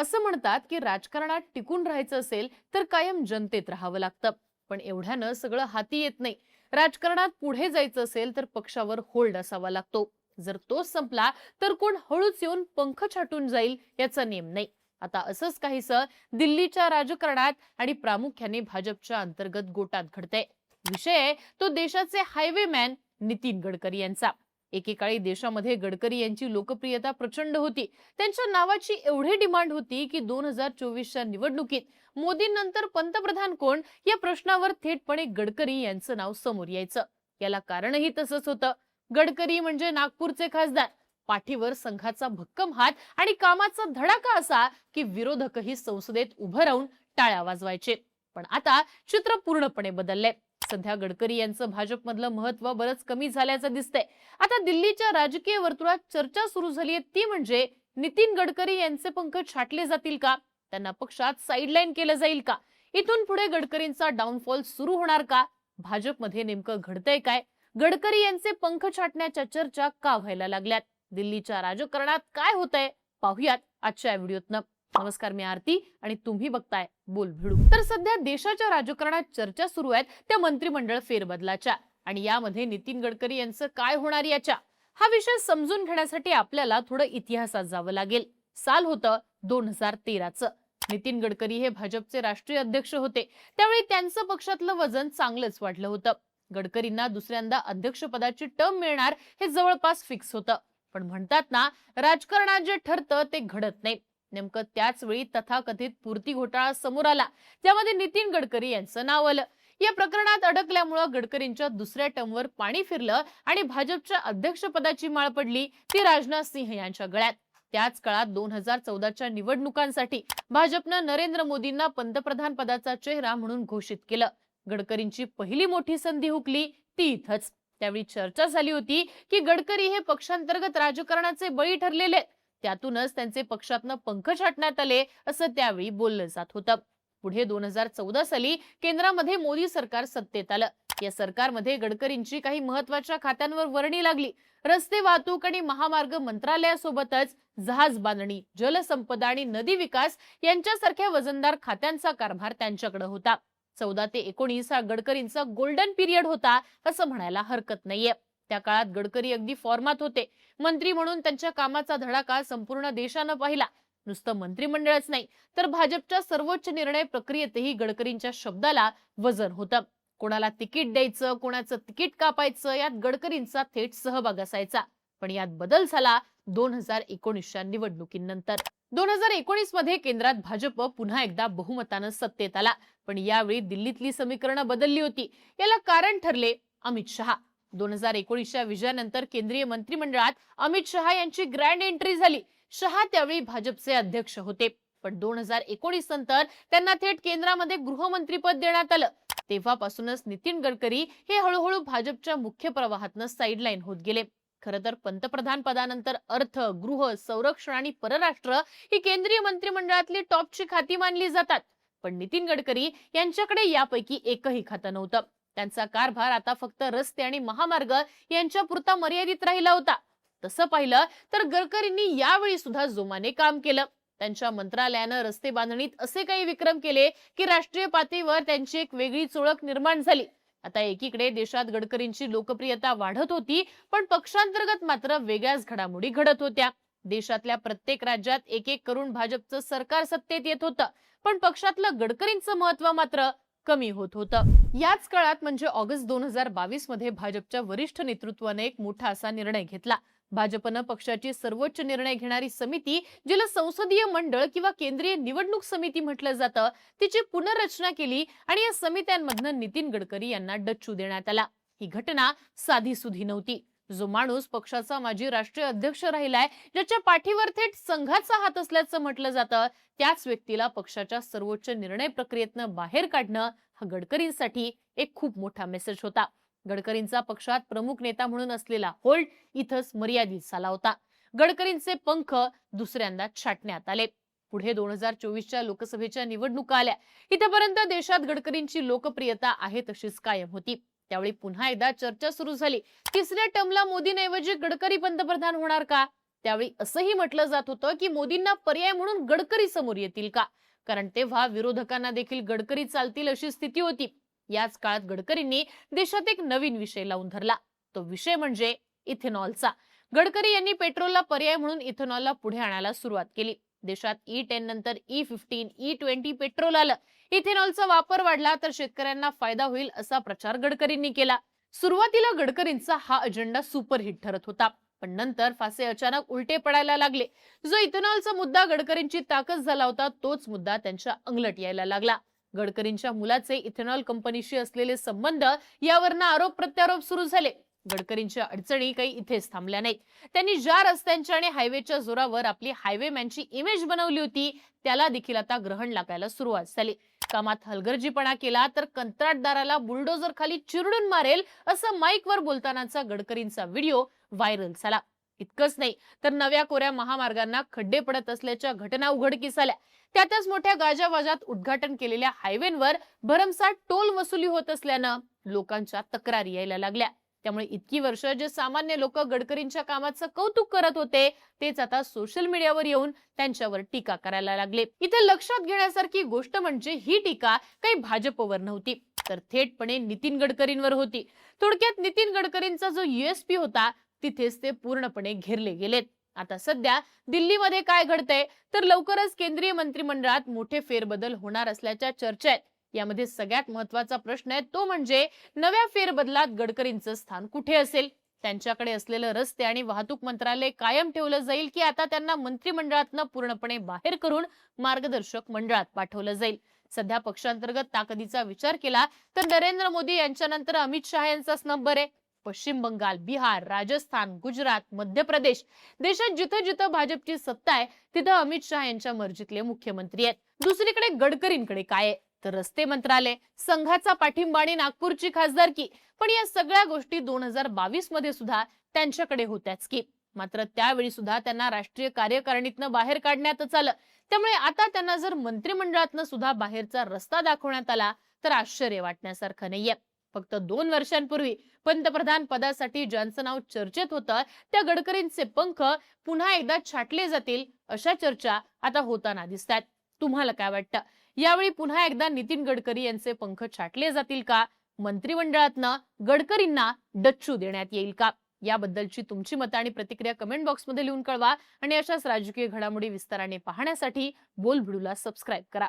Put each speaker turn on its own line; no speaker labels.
असं म्हणतात की राजकारणात टिकून राहायचं असेल तर कायम जनतेत राहावं लागतं, पण एवढ्यानं सगळं हाती येत नाही. राजकारणात पुढे जायचं असेल तर पक्षावर होल्ड असावा लागतो. जर तोच संपला तर कोण हळूच येऊन पंख छाटून जाईल याचा नियम नाही. आता असंच काहीसं दिल्लीच्या राजकारणात आणि प्रामुख्याने भाजपच्या अंतर्गत गोटात घडतंय. विषय आहे तो देशाचे हायवेमॅन नितीन गडकरी यांचा. एकेकाळी देशामध्ये गडकरी यांची लोकप्रियता प्रचंड होती. त्यांच्या नावाची एवढी डिमांड होती की 2024च्या निवडणुकीत मोदींनंतर पंतप्रधान कोण या प्रश्नावर थेटपणे गडकरी यांचं नाव समोर यायचं. याला कारणही तसंच होतं. गडकरी म्हणजे नागपूरचे खासदार. पाठीवर संघाचा भक्कम हात आणि कामाचा धडाका असा की विरोधकही संसदेत उभं राहून टाळ्या वाजवायचे. पण आता चित्र पूर्णपणे बदललंय. सध्या गडकरी यांचं भाजपमधलं महत्व बरंच कमी झाल्याचं दिसतंय. आता दिल्लीच्या राजकीय वर्तुळात चर्चा सुरू झाली आहे ती म्हणजे नितीन गडकरी यांचे पंख छाटले जातील का? त्यांना पक्षात साइडलाईन केलं जाईल का? इथून पुढे गडकरींचा डाऊनफॉल सुरू होणार का? भाजपमध्ये नेमकं घडतंय काय? गडकरी यांचे पंख छाटण्याच्या चर्चा का व्हायला लागल्यात? दिल्लीच्या राजकारणात काय होतंय पाहूयात आजच्या व्हिडिओतनं. नमस्कार, मी आरती आणि तुम्ही बघताय बोल भिडू. तर सध्या देशाच्या राजकारणात चर्चा सुरू आहेत त्या मंत्रिमंडळ फेरबदलाच्या, आणि यामध्ये नितीन गडकरी यांचं काय होणार याच्या. हा विषय समजून घेण्यासाठी आपल्याला थोडं इतिहासात जावं लागेल. साल होतं 2013चं. नितीन गडकरी हे भाजपचे राष्ट्रीय अध्यक्ष होते. त्यावेळी त्यांचं पक्षातलं वजन चांगलंच वाढलं होतं. गडकरींना दुसऱ्यांदा अध्यक्षपदाची टर्म मिळणार हे जवळपास फिक्स होतं. पण म्हणतात ना, राजकारणात जे ठरतं ते घडत नाही. नेमकं त्याच वेळी तथाकथित पूर्ती घोटाळा समोर आला. त्यामध्ये नितीन गडकरी यांचं नाव आलं. या प्रकरणात अडकल्यामुळे गडकरींच्या दुसऱ्या टर्मवर पाणी फिरलं आणि भाजपच्या अध्यक्षपदाची माळ पडली ती राजनाथ सिंह यांच्या गळ्यात. त्याच काळात 2014च्या निवडणुकांसाठी भाजपनं नरेंद्र मोदींना पंतप्रधान पदाचा चेहरा म्हणून घोषित केलं. गडकरींची पहिली मोठी संधी हुकली ती इथंच. त्यावेळी चर्चा झाली होती की गडकरी हे पक्षांतर्गत राजकारणाचे बळी ठरलेले, त्यातूनच त्यांचे पक्षातनं पंख छाटण्यात आले असं त्यावेळी बोललं जात होतं. पुढे 2014 साली केंद्रामध्ये मोदी सरकार सत्तेत आलं. या सरकारमध्ये गडकरींची काही महत्वाच्या खात्यांवर वर्णी लागली. रस्ते वाहतूक आणि महामार्ग मंत्रालयासोबतच जहाज बांधणी, जलसंपदा आणि नदी विकास यांच्यासारख्या वजनदार खात्यांचा कारभार त्यांच्याकडे होता. 14 ते 19 हा गडकरींचा गोल्डन पिरियड होता असं म्हणायला हरकत नाहीये. त्या काळात गडकरी अगदी फॉर्मात होते. मंत्री म्हणून त्यांच्या कामाचा धडाका संपूर्ण देशानं पाहिला. नुसतं मंत्रिमंडळच नाही तर भाजपच्या सर्वोच्च निर्णय प्रक्रियेतही गडकरींच्या शब्दाला वजन होतं. कोणाला तिकीट द्यायचं, कोणाचं तिकीट कापायचं यात गडकरींचा थेट सहभाग असायचा. पण यात बदल झाला 2019च्या निवडणुकीनंतर. 2019 मध्ये केंद्रात भाजप पुन्हा एकदा बहुमतानं सत्तेत आला. पण यावेळी दिल्लीतली समीकरणं बदलली होती. याला कारण ठरले अमित शहा. 2019च्या विजयानंतर केंद्रीय मंत्रिमंडळात अमित शहा यांची ग्रँड एंट्री झाली. शहा त्यावेळी भाजपचे अध्यक्ष होते. पण 2019 नंतर त्यांना थेट केंद्रामध्ये गृहमंत्रीपद देण्यात आलं. तेव्हापासूनच नितीन गडकरी हे हळूहळू भाजपच्या मुख्य प्रवाहातनं साइडलाईन होत गेले. खरं तर पंतप्रधान पदानंतर अर्थ, गृह, संरक्षण आणि परराष्ट्र ही केंद्रीय मंत्रिमंडळातली टॉपची खाती मानली जातात. पण नितीन गडकरी यांच्याकडे यापैकी एकही खातं नव्हतं. त्यांचा कारभार आता फक्त रस्ते आणि महामार्ग यांच्यापुरता मर्यादित राहिला होता. तसं पाहिलं तर गडकरींनी यावेळी सुद्धा जोमाने काम केलं. त्यांच्या मंत्रालयानं रस्ते बांधणीत असे काही विक्रम केले की राष्ट्रीय पातळीवर त्यांची एक वेगळीच ओळख निर्माण झाली. आता एकीकडे देशात गडकरींची लोकप्रियता वाढत होती, पण पक्षांतर्गत मात्र वेगळ्याच घडामोडी घडत होत्या. देशातल्या प्रत्येक राज्यात एक एक करून भाजपचं सरकार सत्तेत येत होतं, पण पक्षातलं गडकरींचं महत्व मात्र कमी होत होतं. याच काळात म्हणजे ऑगस्ट 2022 मध्ये भाजपच्या वरिष्ठ नेतृत्वाने एक मोठा असा निर्णय घेतला. भाजपनं पक्षाची सर्वोच्च निर्णय घेणारी समिती, जिला संसदीय मंडळ किंवा केंद्रीय निवडणूक समिती म्हटलं जातं, तिची पुनर्रचना केली आणि या समित्यांमधनं नितीन गडकरी यांना डच्चू देण्यात आला. ही घटना साधी सुधी नव्हती. जो माणूस पक्षाचा माजी राष्ट्रीय अध्यक्ष राहिलाय, ज्याच्या पाठीवर थेट संघाचा हात असल्याचं म्हटलं जातं, त्याच व्यक्तीला पक्षाच्या सर्वोच्च निर्णय प्रक्रियेतनं बाहेर काढणं हा गडकरींसाठी एक खूप मोठा मेसेज होता. गडकरींचा पक्षात प्रमुख नेता म्हणून असलेला होल्ड इथंच मर्यादित झाला होता. गडकरींचे पंख दुसऱ्यांदा छाटण्यात आले. पुढे 2024च्या लोकसभेच्या निवडणुका आल्या. इथपर्यंत देशात गडकरींची लोकप्रियता आहे तशीच कायम होती. त्यावेळी पुन्हा एकदा चर्चा सुरू झाली. तिसऱ्या टर्मला मोदींऐवजी गडकरी पंतप्रधान होणार का? त्यावेळी असंही म्हटलं जात होतं की मोदींना पर्याय म्हणून गडकरी समोर येतील का, कारण तेव्हा विरोधकांना देखील गडकरी चालतील अशी स्थिती होती. याच काळात गडकरींनी देशात एक नवीन विषय लावून धरला. तो विषय म्हणजे इथेनॉलचा. गडकरी यांनी पेट्रोलला पर्याय म्हणून इथेनॉलला पुढे आणायला सुरुवात केली. देशात E10 नंतर E15, E20 पेट्रोल आलं. इथेनॉलचा वापर वाढला तर शेतकऱ्यांना फायदा होईल असा प्रचार गडकरींनी केला. सुरुवातीला गडकरींचा हा अजेंडा सुपरहिट ठरत होता, पण नंतर फासे अचानक उलटे पडायला लागले. जो इथेनॉलचा मुद्दा गडकरींची ताकद झाला होता, तोच मुद्दा त्यांच्या अंगलट यायला लागला. गडकरींच्या मुलाचे इथेनॉल कंपनीशी असलेले संबंध यावरनं आरोप प्रत्यारोप सुरू झाले. गडकरींच्या अडचणी काही इथेच थांबल्या नाहीत. त्यांनी ज्या रस्त्यांच्या आणि हायवेच्या जोरावर आपली हायवेमॅनची इमेज बनवली होती, त्याला देखील आता ग्रहण लागायला सुरुवात झाली. कामात हलगर्जीपणा केला तर कंत्राटदाराला बुलडोजर खाली चिरडून मारेल असं माईकवर बोलतानाचा गडकरींचा व्हिडिओ व्हायरल झाला. इतकंच नाही तर नव्या कोऱ्या महामार्गांना खड्डे पडत असल्याच्या घटना उघडकीस आल्या. त्यातच मोठ्या गाजावाजात उद्घाटन केलेल्या हायवेंवर भरमसाठ टोल वसुली होत असल्यानं लोकांच्या तक्रारी यायला लागल्या. त्यामुळे इतकी वर्ष जे सामान्य लोक गडकरींच्या कामाचं कौतुक करत होते, तेच आता सोशल मीडियावर येऊन त्यांच्यावर टीका करायला लागले. इथे लक्षात घेण्यासारखी गोष्ट म्हणजे ही टीका काही भाजपवर नव्हती, तर थेटपणे नितीन गडकरींवर होती. थोडक्यात नितीन गडकरींचा जो USP होता, तिथेच ते पूर्णपणे घेरले गेलेत. आता सध्या दिल्लीमध्ये काय घडतंय तर लवकरच केंद्रीय मंत्रिमंडळात मोठे फेरबदल होणार असल्याच्या चर्चा आहेत. यामध्ये सगळ्यात महत्वाचा प्रश्न आहे तो म्हणजे नव्या फेरबदलात गडकरींचं स्थान कुठे असेल. त्यांच्याकडे असलेलं रस्ते आणि वाहतूक मंत्रालय कायम ठेवलं जाईल की आता त्यांना मंत्रिमंडळातनं पूर्णपणे बाहेर करून मार्गदर्शक मंडळात पाठवलं जाईल. सध्या पक्षांतर्गत ताकदीचा विचार केला तर नरेंद्र मोदी यांच्यानंतर अमित शहा यांचाच नंबर आहे. पश्चिम बंगाल, बिहार, राजस्थान, गुजरात, मध्य प्रदेश, देशात जिथं जिथं भाजपची सत्ता आहे तिथं अमित शहा यांच्या मर्जीतले मुख्यमंत्री आहेत. दुसरीकडे गडकरींकडे काय आहे तर रस्ते मंत्रालय, संघाचा पाठिंबा आणि नागपूरची खासदारकी. पण या सगळ्या गोष्टी 2022 मध्ये सुद्धा त्यांच्याकडे होत्याच की. मात्र त्यावेळी सुद्धा त्यांना राष्ट्रीय कार्यकारिणीतनं बाहेर काढण्यातच आलं. त्यामुळे आता त्यांना जर मंत्रिमंडळातनं सुद्धा बाहेरचा रस्ता दाखवण्यात आला तर आश्चर्य वाटण्यासारखं नाहीये. फक्त 2 वर्षांपूर्वी पंतप्रधान पदासाठी ज्यांचं नाव चर्चेत होतं त्या गडकरींचे पंख पुन्हा एकदा छाटले जातील अशा चर्चा आता होताना दिसतात. तुम्हाला काय वाटतं? यावेळी पुन्हा एकदा नितीन गडकरी यांचे पंख छाटले जातील का? मंत्रिमंडळातनं गडकरींना डच्चू देण्यात येईल का? याबद्दलची तुमची मतं आणि प्रतिक्रिया कमेंट बॉक्समध्ये लिहून कळवा आणि अशाच राजकीय घडामोडी विस्ताराने पाहण्यासाठी बोलबिडूला सबस्क्राईब करा.